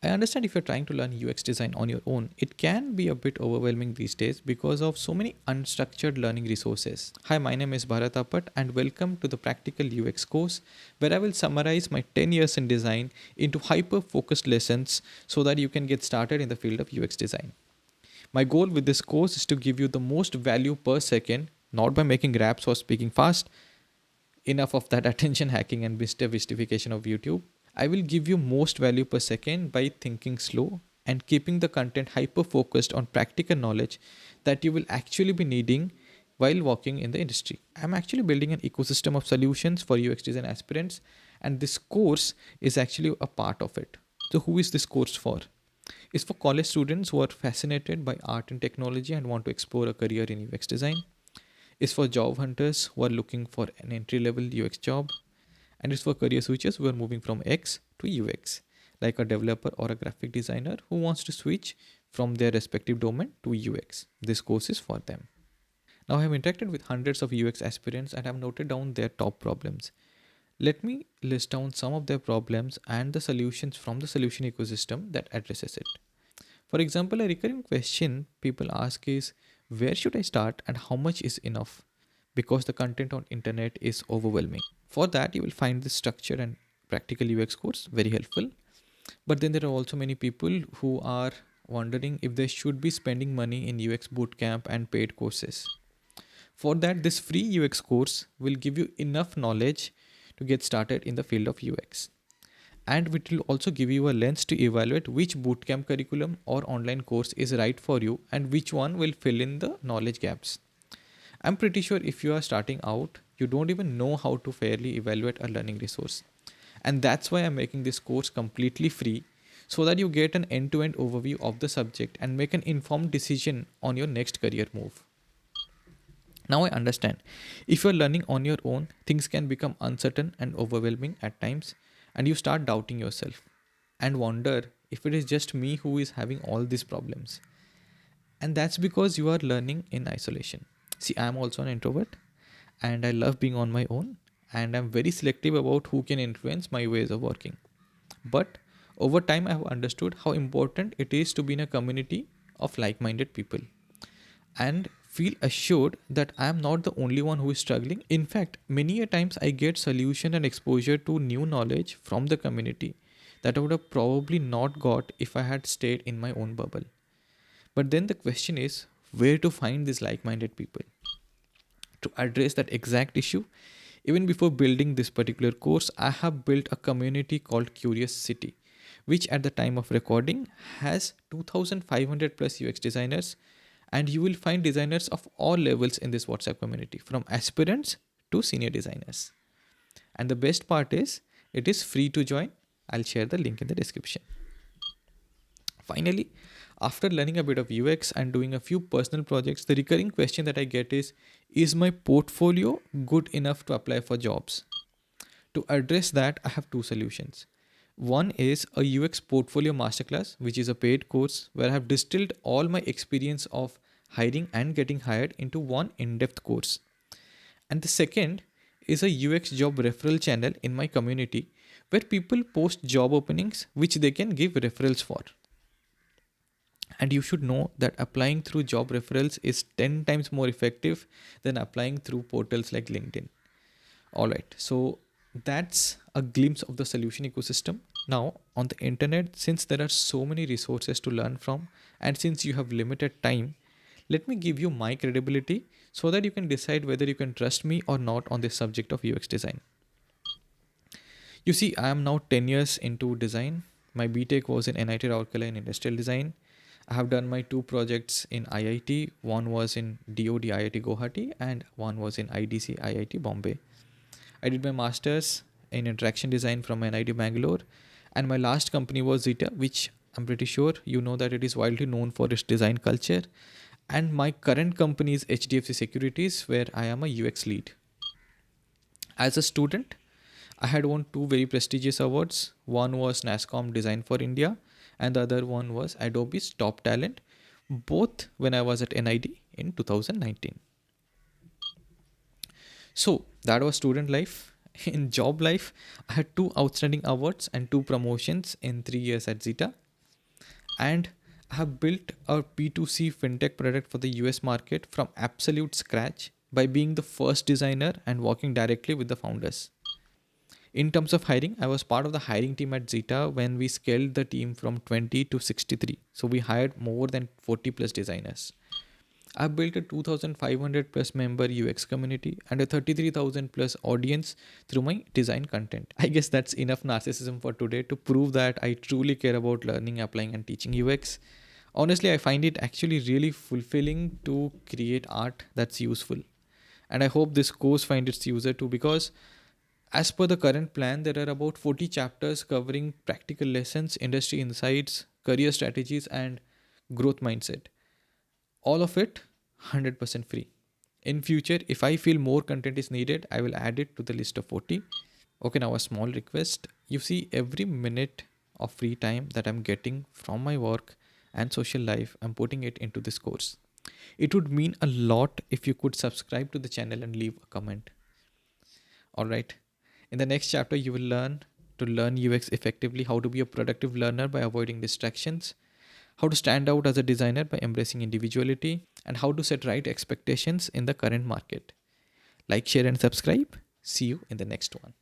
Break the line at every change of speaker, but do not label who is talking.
I understand if you're trying to learn UX design on your own, it can be a bit overwhelming these days because of so many unstructured learning resources. Hi, my name is Bharat Apat and welcome to the Practical UX course where I will summarize my 10 years in design into hyper focused lessons so that you can get started in the field of UX design. My goal with this course is to give you the most value per second, not by making raps or speaking fast, enough of that attention hacking and mystification of YouTube. I will give you most value per second by thinking slow and keeping the content hyper focused on practical knowledge that you will actually be needing while working in the industry. I'm actually building an ecosystem of solutions for UX design aspirants, and this course is actually a part of it. So, who is this course for? It's for college students who are fascinated by art and technology and want to explore a career in UX design. It's for job hunters who are looking for an entry level UX job, and it's for career switchers who are moving from X to UX, like a developer or a graphic designer who wants to switch from their respective domain to UX. This course is for them. Now, I have interacted with hundreds of UX aspirants and have noted down their top problems. Let me list down some of their problems and the solutions from the solution ecosystem that addresses it. For example, a recurring question people ask is, where should I start and how much is enough? Because the content on internet is overwhelming. For that, you will find this structure and practical UX course very helpful. But then there are also many people who are wondering if they should be spending money in UX bootcamp and paid courses. For that, this free UX course will give you enough knowledge to get started in the field of UX. And it will also give you a lens to evaluate which bootcamp curriculum or online course is right for you and which one will fill in the knowledge gaps. I'm pretty sure if you are starting out, you don't even know how to fairly evaluate a learning resource. And that's why I'm making this course completely free so that you get an end to end overview of the subject and make an informed decision on your next career move. Now I understand. If you're learning on your own, things can become uncertain and overwhelming at times, and you start doubting yourself and wonder if it is just me who is having all these problems. And that's because you are learning in isolation. See, I'm also an introvert and I love being on my own, and I'm very selective about who can influence my ways of working. But over time, I have understood how important it is to be in a community of like minded people and feel assured that I am not the only one who is struggling. In fact, many a times I get solution and exposure to new knowledge from the community that I would have probably not got if I had stayed in my own bubble. But then the question is where to find these like minded people? To address that exact issue, even before building this particular course, I have built a community called Curious City, which at the time of recording has 2500 plus UX designers, and you will find designers of all levels in this WhatsApp community, from aspirants to senior designers. And the best part is, it is free to join. I'll share the link in the description. Finally, after learning a bit of UX and doing a few personal projects, the recurring question that I get is my portfolio good enough to apply for jobs? To address that, I have two solutions. One is a UX portfolio masterclass, which is a paid course where I have distilled all my experience of hiring and getting hired into one in depth course. And the second is a UX job referral channel in my community where people post job openings which they can give referrals for. And you should know that applying through job referrals is 10 times more effective than applying through portals like LinkedIn. All right, so that's a glimpse of the solution ecosystem. Now, on the internet, since there are so many resources to learn from, and since you have limited time, let me give you my credibility so that you can decide whether you can trust me or not on this subject of UX design. You see, I am now 10 years into design. My BTech was in NIT Rourkela in industrial design. I have done my two projects in IIT. One was in DOD IIT Guwahati and one was in IDC IIT Bombay. I did my master's in interaction design from NIT Bangalore, and my last company was Zeta, which I'm pretty sure you know that it is widely known for its design culture. And my current company is HDFC Securities, where I am a UX lead. As a student, I had won two very prestigious awards. One was NASSCOM Design for India, and the other one was Adobe's Top Talent, both when I was at NID in 2019. So that was student life. In job life, I had two outstanding awards and two promotions in 3 years at Zeta. And I have built a P2C fintech product for the US market from absolute scratch by being the first designer and working directly with the founders. In terms of hiring, I was part of the hiring team at Zeta when we scaled the team from 20 to 63. So we hired more than 40 plus designers. I've built a 2500 plus member UX community and a 33,000 plus audience through my design content. I guess that's enough narcissism for today to prove that I truly care about learning, applying, and teaching UX. Honestly, I find it actually really fulfilling to create art that's useful. And I hope this course finds its user too, because as per the current plan, there are about 40 chapters covering practical lessons, industry insights, career strategies, and growth mindset. All of it 100% free. In future, if I feel more content is needed, I will add it to the list of 40. Okay, now a small request. You see, every minute of free time that I'm getting from my work and social life, I'm putting it into this course. It would mean a lot if you could subscribe to the channel and leave a comment. All right. In the next chapter, you will learn to learn UX effectively, how to be a productive learner by avoiding distractions, how to stand out as a designer by embracing individuality, and how to set right expectations in the current market. Like, share, and subscribe. See you in the next one.